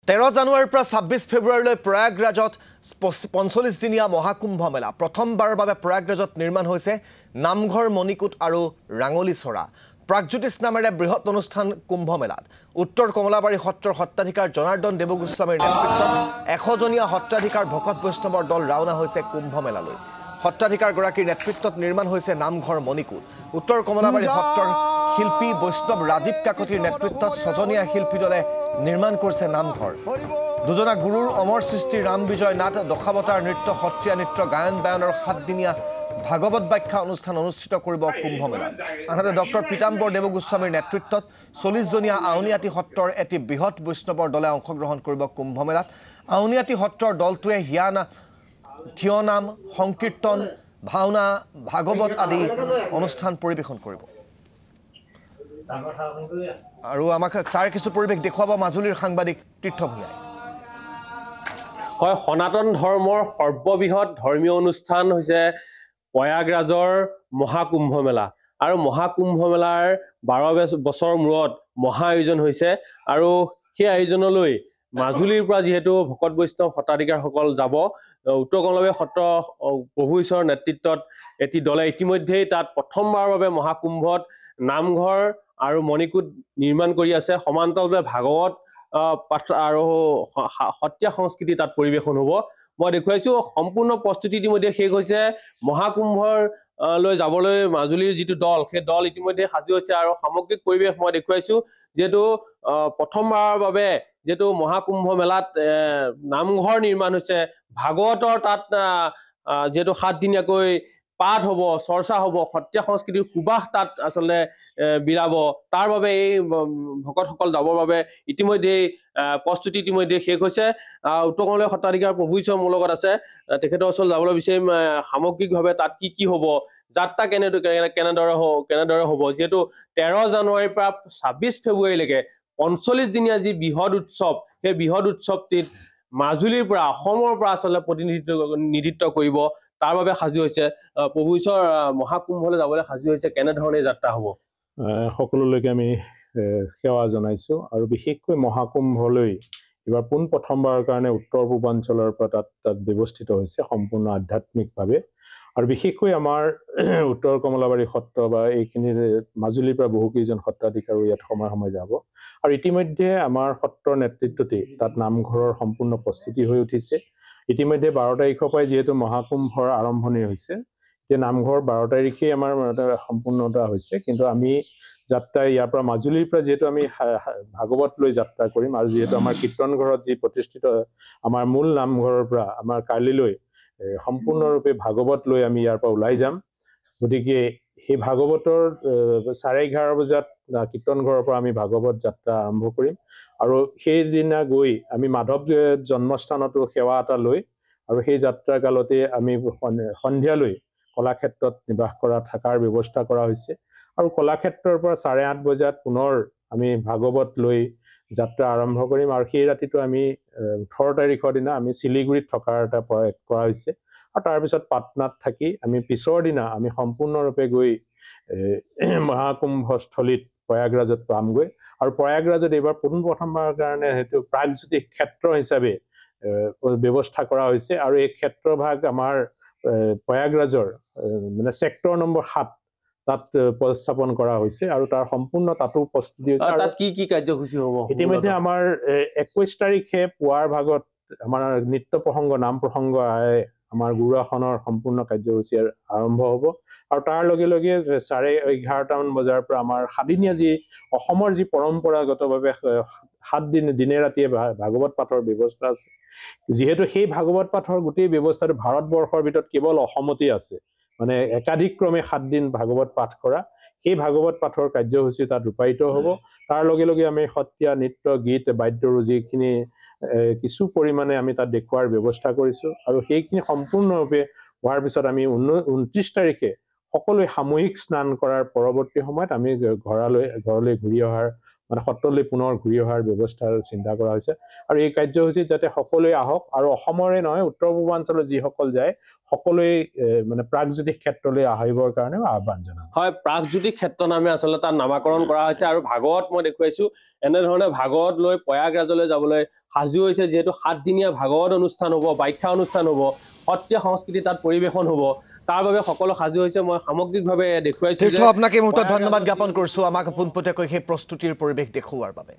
13 জানুৱাৰীৰ পৰা 26 ফেব্ৰুৱাৰীলৈ প্ৰয়াগৰাজত 45 দিনীয়া মহাকুম্ভ মেলা প্ৰথমবাৰৰ বাবে প্ৰয়াগৰাজত নিৰ্মাণ হৈছে নামঘৰ মণিকূট আৰু ৰাঙলী চৰা প্ৰাগজ্যোতিষ নামেৰে বৃহৎ অনুষ্ঠান কুম্ভ মেলাত উত্তৰ কমলাবাৰী সত্ৰৰ সত্ৰাধিকাৰ জনাৰ্দন দেৱগোস্বামীৰ নেতৃত্বত 100 জনীয়া সত্ৰাধিকাৰ ভকত বৈষ্ণৱৰ দল ৰাওনা হৈছে কুম্ভ মেলালৈ সত্ৰাধিকাৰ গৰাকীৰ নেতৃত্বত নিৰ্মাণ হৈছে নামঘৰ মণিকূট উত্তৰ কমলাবাৰী সত্ৰৰ শিল্পী বৈষ্ণৱ ৰাজীৱ কাকতিৰ নেতৃত্বত 6 জনীয়া শিল্পী দলে নিৰ্মাণ কৰিছে নামঘৰ দুজনা গুৰুৰ অমৰ সৃষ্টি ৰাম বিজয় নাট দশাৱতাৰ নৃত্য সত্ৰীয়া নৃত্য গায়ন বায়নৰ 7 দিনীয়া ভাগৱত ব্যাখ্যা অনুষ্ঠান অনুষ্ঠিত কৰিব কুম্ভ মেলা আনহাতে ডক্টৰ পিতাম্বৰ দেৱগোস্বামীৰ নেতৃত্বত 40 জনীয়া আউনিয়াটি সত্ৰৰ এটি বৃহৎ বৈষ্ণৱৰ দলে অংশগ্ৰহণ কৰিব কুম্ভ মেলাত আউনিয়াটি সত্ৰৰ দলটোৱে থিয়নাম সংকীৰ্তন ভাওনা ভাগৱত আদি অনুষ্ঠান পৰিবেশন কৰিব আৰু আমাক তাৰ কিছু পৰিবেশ দেখুৱাব মাজুলীৰ সাংবাদিক তীৰ্থ ভূঞাই হয় সনাতন ধৰ্মৰ সৰ্ববৃহৎ ধৰ্মীয় অনুষ্ঠান হৈছে প্ৰয়াগৰাজৰ মহাকুম্ভ মেলা আৰু মহাকুম্ভ মেলাৰ 12 বছৰ মূৰত মহা আয়োজন হৈছে আৰু সেই আয়োজনলৈ মাজুলীৰ পৰা যেহেতু ভকত বৈষ্ণৱ সত্ৰাধিকাৰসকল যাব উত্তৰ কমলাবাৰী সত্ৰ প্ৰভু ঈশ্বৰৰ নেতৃত্বত এটি দলে ইতিমধ্যেই তাত প্ৰথমবাৰৰ বাবে মহাকুম্ভত নামঘৰ আৰু মণিকূট নিৰ্মাণ কৰি আছে সমান্তৰালভাৱে ভাগৱত পাঠ আৰু সত্ৰীয়া সংস্কৃতি তাত পৰিবেশন হ'ব মই দেখুৱাইছো সম্পূৰ্ণ প্ৰস্তুতি ইতিমধ্যে শেষ হৈছে মহাকুম্ভৰ লৈ যাবলৈ মাজুলীৰ যিটো দল সেই দল ইতিমধ্যে সাজু হৈছে আৰু সামগ্ৰিক পৰিবেশ মই দেখুৱাইছো যেটো প্ৰথমবাৰৰ বাবে যেটো মহাকুম্ভ মেলাত নামঘৰ নিৰ্মাণ হৈছে ভাগৱতৰ তাত যেটো 7 দিনীয়াকৈ পাঠ হ'ব চৰ্চা হ'ব সত্ৰীয়া সংস্কৃতিৰ সুবাস তাত আসলে বিৰাব তাৰ বাবে এই ভকতসকল যাবৰ বাবে ইতিমধ্যে প্ৰস্তুতি ইতিমধ্যে শেষ হৈছে উত্তৰ কমলাবাৰী সত্ৰাধিকাৰ প্ৰভু ঈশ্বৰ মোৰ লগত আছে তেখেতৰ ওচৰত যাবলৈ বিচাৰিম সামগ্ৰিকভাৱে তাত কি হ'ব যাত্ৰা কেনেদৰে হ'ব যেটো 13 জানুৱাৰীৰ পৰা 26 ফেব্ৰুৱাৰীলৈকে 45 দিনীয়া যি বৃহৎ উৎসৱ সেই বৃহৎ উৎসৱটিত মাজুলীৰ পৰা অসমৰ পৰা আসলে প্ৰতিনিধিত্ব কৰিব তাৰ বাবে সাজু হৈছে প্ৰভু ঈশ্বৰ মহাকুম্ভলৈ যাবলৈ সাজু হৈছে কেনেধৰণে যাত্ৰা হ'ব সকলোলৈকে আমি সেৱা জনাইছো আৰু বিশেষকৈ মহাকুম্ভলৈ এবাৰ প্ৰথমবাৰৰ কাৰণে উত্তৰ পূৰ্বাঞ্চলৰ পৰা তাত ব্যৱস্থিত হৈছে সম্পূৰ্ণ আধ্যাত্মিকভাৱে আৰু বিশেষকৈ আমাৰ উত্তৰ কমলাবাৰী সত্ৰ বা এইখিনি মাজুলীৰ পৰা বহু কেইজন সত্ৰাধিকাৰো ইয়াত সময় যাব আৰু ইতিমধ্যে আমাৰ সত্ৰৰ নেতৃত্বতে তাত নামঘৰৰ সম্পূৰ্ণ প্ৰস্তুতি হৈ উঠিছে ইতিমধ্যে 12 তাৰিখৰ পৰা যেহেতু মহাকুম্ভৰ আৰম্ভণি হৈছে যে নামঘৰ 12 তাৰিখে আমাৰ সম্পূৰ্ণতা হৈছে কিন্তু আমি যাত্ৰা ইয়াৰ পৰা মাজুলীৰ পৰা যেহেতু আমি ভাগৱত লৈ যাত্ৰা কৰিম আৰু যেহেতু আমাৰ কীৰ্তন ঘৰত যি প্ৰতিষ্ঠিত আমাৰ মূল নামঘৰৰ পৰা আমাৰ কালিলৈ সম্পূৰ্ণৰূপে ভাগৱত লৈ আমি ইয়াৰ পৰা ওলাই যাম গতিকে সেই ভাগৱতৰ 11:30 বজাত কীৰ্তন ঘৰৰ পৰা আমি ভাগৱত যাত্ৰা আৰম্ভ কৰিম আৰু সেই দিনা গৈ আমি মাধৱ জন্মস্থানতো সেৱা এটা লৈ আৰু সেই যাত্ৰা কালতে আমি সন্ধিয়ালৈ কলাক্ষেত্ৰত নিবাস কৰা থাকাৰ ব্যৱস্থা কৰা হৈছে আৰু কলাক্ষেত্ৰৰ পৰা 8:30 বজাত পুনৰ আমি ভাগৱত লৈ যাত্ৰা আৰম্ভ কৰিম আৰু সেই ৰাতিটো আমি 18 তাৰিখৰ দিনা আমি শিলিগুৰিত থকাৰ এটা কৰা হৈছে আৰু তাৰ পিছত পাটনাত থাকি আমি পিছৰ দিনা আমি সম্পূৰ্ণৰূপে গৈ মহাকুম্ভস্থলীত প্ৰয়াগৰাজত পামগৈ আৰু প্ৰয়াগৰাজত এইবাৰ প্ৰথমবাৰৰ কাৰণে হেতু প্ৰাগজ্যোতিষ ক্ষেত্ৰ হিচাপে ব্যৱস্থা কৰা হৈছে আৰু এই ক্ষেত্ৰভাগ আমাৰ প্ৰয়াগৰাজৰ মানে সেক্টৰ নম্বৰ 7 তাত প্ৰস্থাপন কৰা হৈছে আৰু তাৰ সম্পূৰ্ণ তাতো প্ৰস্তুতি হৈছে আৰু তাত কি কাৰ্যসূচী হ'ব ইতিমধ্যে আমাৰ 21 তাৰিখে পুৱাৰ ভাগত আমাৰ নিত্য প্ৰসংগ নাম প্ৰসংগ আমাৰ গুৰুআসনৰ সম্পূৰ্ণ কাৰ্যসূচী আৰম্ভ হ'ব আৰু তাৰ লগে লগে 11:30 মান বজাৰ পৰা আমাৰ 7 দিনীয়া যি অসমৰ যি পৰম্পৰাগতভাৱে 7 দিনে ৰাতিয়ে ভাগৱত পাঠৰ ব্যৱস্থা আছে যেহেতু সেই ভাগৱত পাঠৰ গোটেই ব্যৱস্থাটো ভাৰতবৰ্ষৰ ভিতৰত কেৱল অসমতে আছে মানে একাধিক ক্ৰমে 7 দিন ভাগৱত পাঠ কৰা সেই ভাগৱত পাঠৰ কাৰ্যসূচী তাত ৰূপায়িত হ'ব তাৰ লগে লগে আমি সত্ৰীয়া নৃত্য গীত বাদ্যৰ যিখিনি কিছু পৰিমাণে আমি তাত দেখুৱাৰ ব্যৱস্থা কৰিছো আৰু সেইখিনি সম্পূৰ্ণৰূপে হোৱাৰ পিছত আমি 29 তাৰিখে সকলোৱে সামূহিক স্নান কৰাৰ পৰৱৰ্তী সময়ত আমি ঘৰলৈ ঘূৰি অহাৰ মানে সত্ৰলৈ পুনৰ ঘূৰি অহাৰ ব্যৱস্থাৰ চিন্তা কৰা হৈছে আৰু এই কাৰ্যসূচীত যাতে সকলোৱে আহক আৰু অসমৰে নহয় উত্তৰ পূৰ্বাঞ্চলৰ যিসকল যায় সকলোৱে মানে প্ৰাগজ্যোতিষ ক্ষেত্ৰলৈ আহিবৰ কাৰণে আহ্বান জনাওঁ হয় প্ৰাগজ্যোতিষ ক্ষেত্ৰ নামে আচলতে তাত নামাকৰণ কৰা হৈছে আৰু ভাগৱত মই দেখুৱাইছো এনেধৰণে ভাগৱত লৈ প্ৰয়াগৰাজলৈ যাবলৈ সাজু হৈছে যিহেতু 7 দিনীয়া ভাগৱত অনুষ্ঠান হ'ব ব্যাখ্যা অনুষ্ঠান হ'ব সত্ৰীয়া সংস্কৃতি তাত পৰিবেশন হ'ব তাৰ বাবে সকলো সাজু হৈছে মই সামগ্ৰিকভাৱে দেখুৱাইছো তীৰ্থ আপোনাক এই মুহূৰ্তত ধন্যবাদ জ্ঞাপন কৰিছো আমাক পোনপটীয়াকৈ সেই প্ৰস্তুতিৰ পৰিৱেশ দেখুৱাৰ বাবে